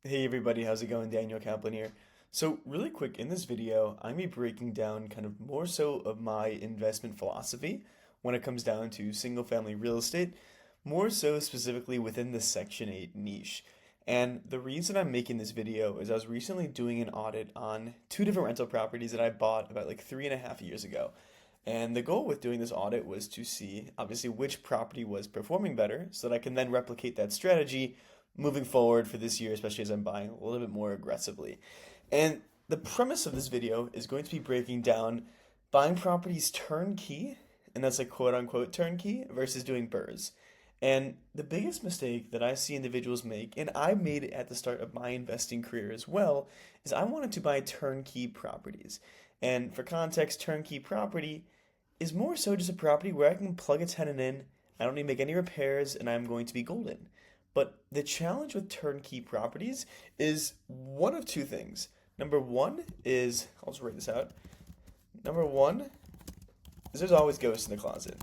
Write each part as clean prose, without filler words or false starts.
Hey everybody, how's it going? Daniel Kaplan here. So really quick, in this video, I'm going to be breaking down kind of more so of my investment philosophy when it comes down to single family real estate, more so specifically within the Section 8 niche. And the reason I'm making this video is I was recently doing an audit on two different rental properties that I bought about like 3.5 years ago. And the goal with doing this audit was to see, obviously, which property was performing better so that I can then replicate that strategy moving forward for this year, especially as I'm buying a little bit more aggressively. And the premise of this video is going to be breaking down buying properties turnkey, and that's like quote unquote turnkey, versus doing burrs. And the biggest mistake that I see individuals make, and I made it at the start of my investing career as well, is I wanted to buy turnkey properties. And for context, turnkey property is more so just a property where I can plug a tenant in, I don't need to make any repairs, and I'm going to be golden. But the challenge with turnkey properties is one of two things. Number one is, I'll just write this out. Number one is there's always ghosts in the closet.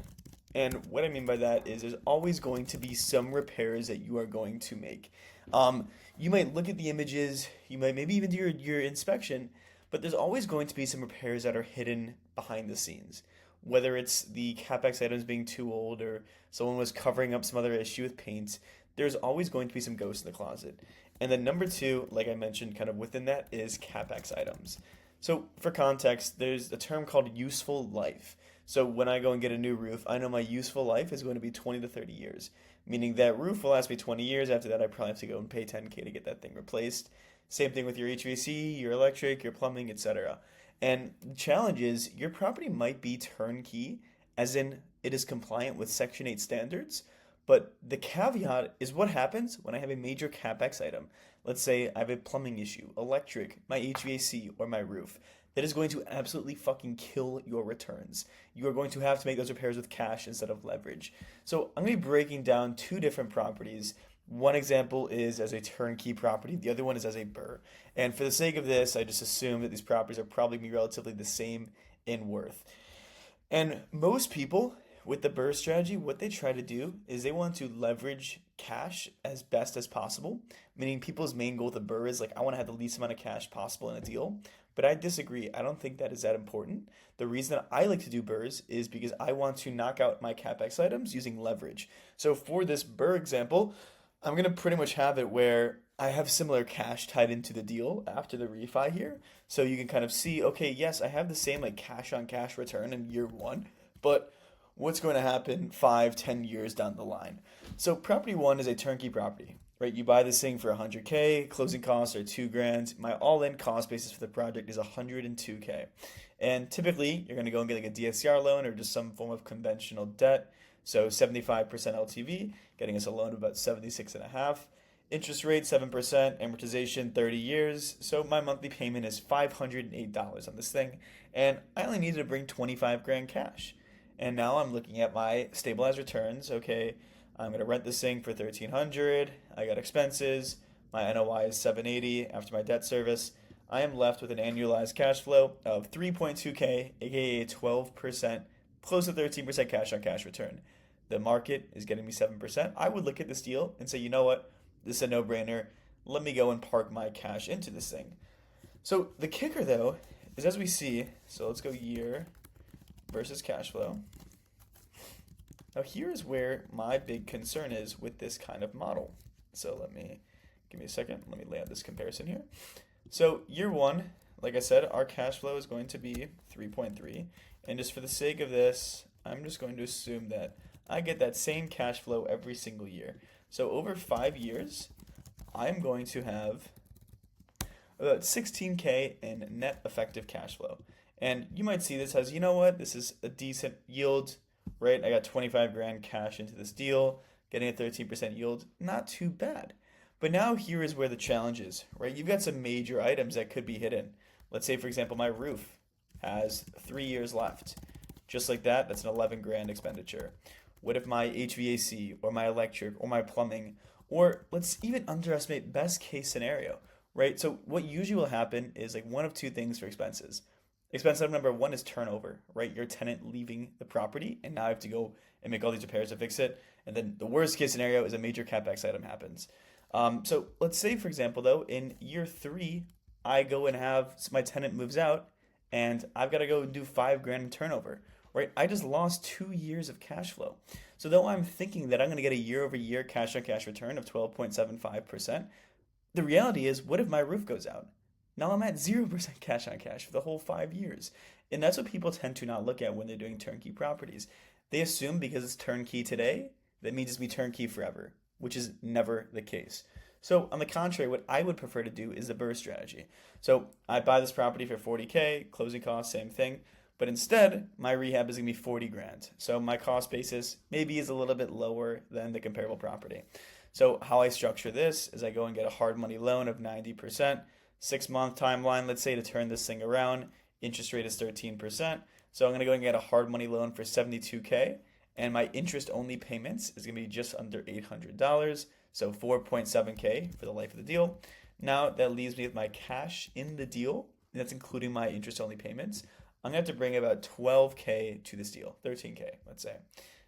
And what I mean by that is there's always going to be some repairs that you are going to make. You might look at the images, you might maybe even do your inspection, but there's always going to be some repairs that are hidden behind the scenes. Whether it's the CapEx items being too old or someone was covering up some other issue with paint, there's always going to be some ghosts in the closet. And then number two, like I mentioned, kind of within that is CapEx items. So for context, there's a term called useful life. So when I go and get a new roof, I know my useful life is going to be 20 to 30 years, meaning that roof will last me 20 years. After that, I probably have to go and pay 10K to get that thing replaced. Same thing with your HVAC, your electric, your plumbing, etc. And the challenge is your property might be turnkey, as in it is compliant with Section 8 standards, but the caveat is what happens when I have a major CapEx item. Let's say I have a plumbing issue, electric, my HVAC, or my roof. That is going to absolutely fucking kill your returns. You are going to have to make those repairs with cash instead of leverage. So I'm going to be breaking down two different properties. One example is as a turnkey property, the other one is as a burr. And for the sake of this, I just assume that these properties are probably going to be relatively the same in worth. And most people with the burr strategy, what they try to do is they want to leverage cash as best as possible, meaning people's main goal with the burr is like, I want to have the least amount of cash possible in a deal. But I disagree. I don't think that is that important. The reason that I like to do burrs is because I want to knock out my CapEx items using leverage. So for this burr example, I'm going to pretty much have it where I have similar cash tied into the deal after the refi here. So you can kind of see, okay, yes, I have the same like cash on cash return in year one, but what's going to happen 5, 10 years down the line? So property one is a turnkey property, right? You buy this thing for 100K, closing costs are 2 grand. My all-in cost basis for the project is 102K. And typically you're going to go and get like a DSCR loan or just some form of conventional debt. So 75% LTV, getting us a loan of about 76 and a half. Interest rate 7%, amortization 30 years. So my monthly payment is $508 on this thing, and I only needed to bring 25 grand cash. And now I'm looking at my stabilized returns. Okay, I'm gonna rent this thing for 1,300. I got expenses. My NOI is 780 after my debt service. I am left with an annualized cash flow of 3.2K, aka 12%, close to 13% cash on cash return. The market is getting me 7%. I would look at this deal and say, you know what? This is a no-brainer. Let me go and park my cash into this thing. So the kicker though is as we see, so let's go year versus cash flow. Now here's where my big concern is with this kind of model. So give me a second. Let me lay out this comparison here. So year one, like I said, our cash flow is going to be 3.3. And just for the sake of this, I'm just going to assume that I get that same cash flow every single year. So over 5 years, I'm going to have about 16K in net effective cash flow. And you might see this as, you know what, this is a decent yield, right? I got 25 grand cash into this deal, getting a 13% yield, not too bad. But now here is where the challenge is, right? You've got some major items that could be hidden. Let's say, for example, my roof has 3 years left. Just like that, that's an 11 grand expenditure. What if my HVAC or my electric or my plumbing, or let's even underestimate best case scenario, right? So what usually will happen is like one of two things for expenses. Expense item number one is turnover, right? Your tenant leaving the property, and now I have to go and make all these repairs to fix it. And then the worst case scenario is a major CapEx item happens. So let's say, for example, though, in year three, I go and have my tenant moves out, and I've got to go and do 5 grand in turnover, right? I just lost 2 years of cash flow. So though I'm thinking that I'm going to get a year-over-year cash-on-cash return of 12.75%, the reality is, what if my roof goes out? Now I'm at 0% cash on cash for the whole 5 years. And that's what people tend to not look at when they're doing turnkey properties. They assume because it's turnkey today, that means it's be turnkey forever, which is never the case. So, on the contrary, what I would prefer to do is the burst strategy. So, I buy this property for 40K, closing costs, same thing. But instead, my rehab is going to be 40 grand. So, my cost basis maybe is a little bit lower than the comparable property. So, how I structure this is I go and get a hard money loan of 90%, 6 month timeline, let's say, to turn this thing around. Interest rate is 13%. So, I'm going to go and get a hard money loan for 72K. And my interest only payments is going to be just under $800. So 4.7K for the life of the deal. Now that leaves me with my cash in the deal, and that's including my interest only payments. I'm going to have to bring about 12K to this deal, 13K, let's say.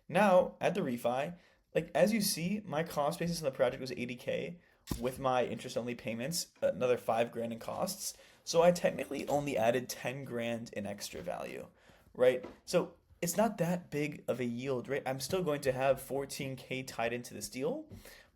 Now, at the refi, like as you see, my cost basis on the project was 80K with my interest only payments, another 5 grand in costs. So I technically only added 10 grand in extra value, right? So it's not that big of a yield, right? I'm still going to have 14K tied into this deal,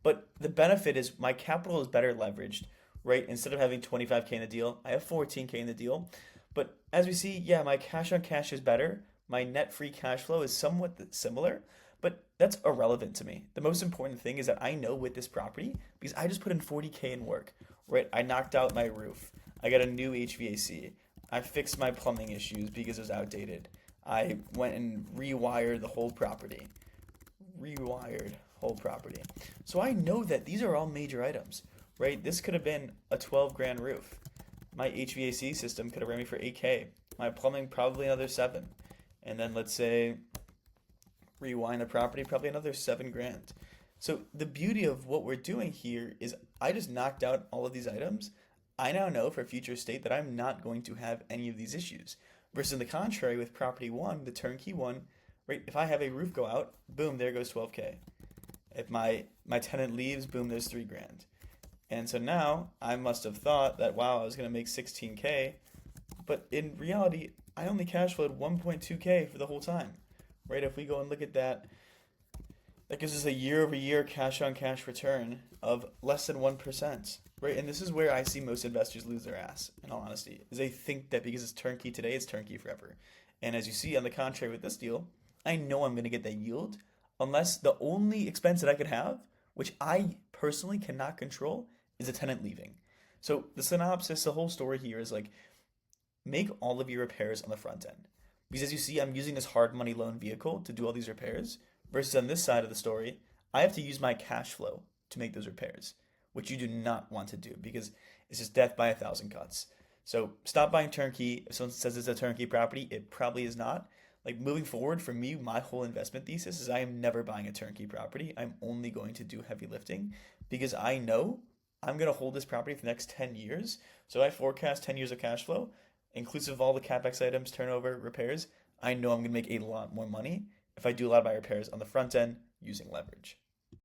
but the benefit is my capital is better leveraged, right? Instead of having 25K in the deal, I have 14K in the deal. But as we see, yeah, my cash on cash is better. My net free cash flow is somewhat similar, but that's irrelevant to me. The most important thing is that I know with this property, because I just put in 40K in work, right? I knocked out my roof. I got a new HVAC. I fixed my plumbing issues because it was outdated. I went and rewired the whole property. Rewired whole property. So I know that these are all major items, right? This could have been a 12 grand roof. My HVAC system could have ran me for 8K. My plumbing probably another 7. And then let's say rewind the property, probably another 7 grand. So the beauty of what we're doing here is I just knocked out all of these items. I now know for future state that I'm not going to have any of these issues. Versus the contrary with property one, the turnkey one, right? If I have a roof go out, boom, there goes 12K. If my tenant leaves, boom, there's 3 grand. And so now I must have thought that, wow, I was going to make 16K. But in reality, I only cash flowed 1.2K for the whole time, right? If we go and look at that, that gives us a year-over-year cash-on-cash return of less than 1%, right? And this is where I see most investors lose their ass, in all honesty, is they think that because it's turnkey today, it's turnkey forever. And as you see, on the contrary with this deal, I know I'm going to get that yield unless the only expense that I could have, which I personally cannot control, is a tenant leaving. So the synopsis, the whole story here is like, make all of your repairs on the front end. Because as you see, I'm using this hard money loan vehicle to do all these repairs. Versus on this side of the story, I have to use my cash flow to make those repairs, which you do not want to do because it's just death by 1,000 cuts. So stop buying turnkey. If someone says it's a turnkey property, it probably is not. Like moving forward for me, my whole investment thesis is I am never buying a turnkey property. I'm only going to do heavy lifting because I know I'm going to hold this property for the next 10 years. So I forecast 10 years of cash flow, inclusive of all the CapEx items, turnover, repairs. I know I'm going to make a lot more money if I do a lot of my repairs on the front end using leverage.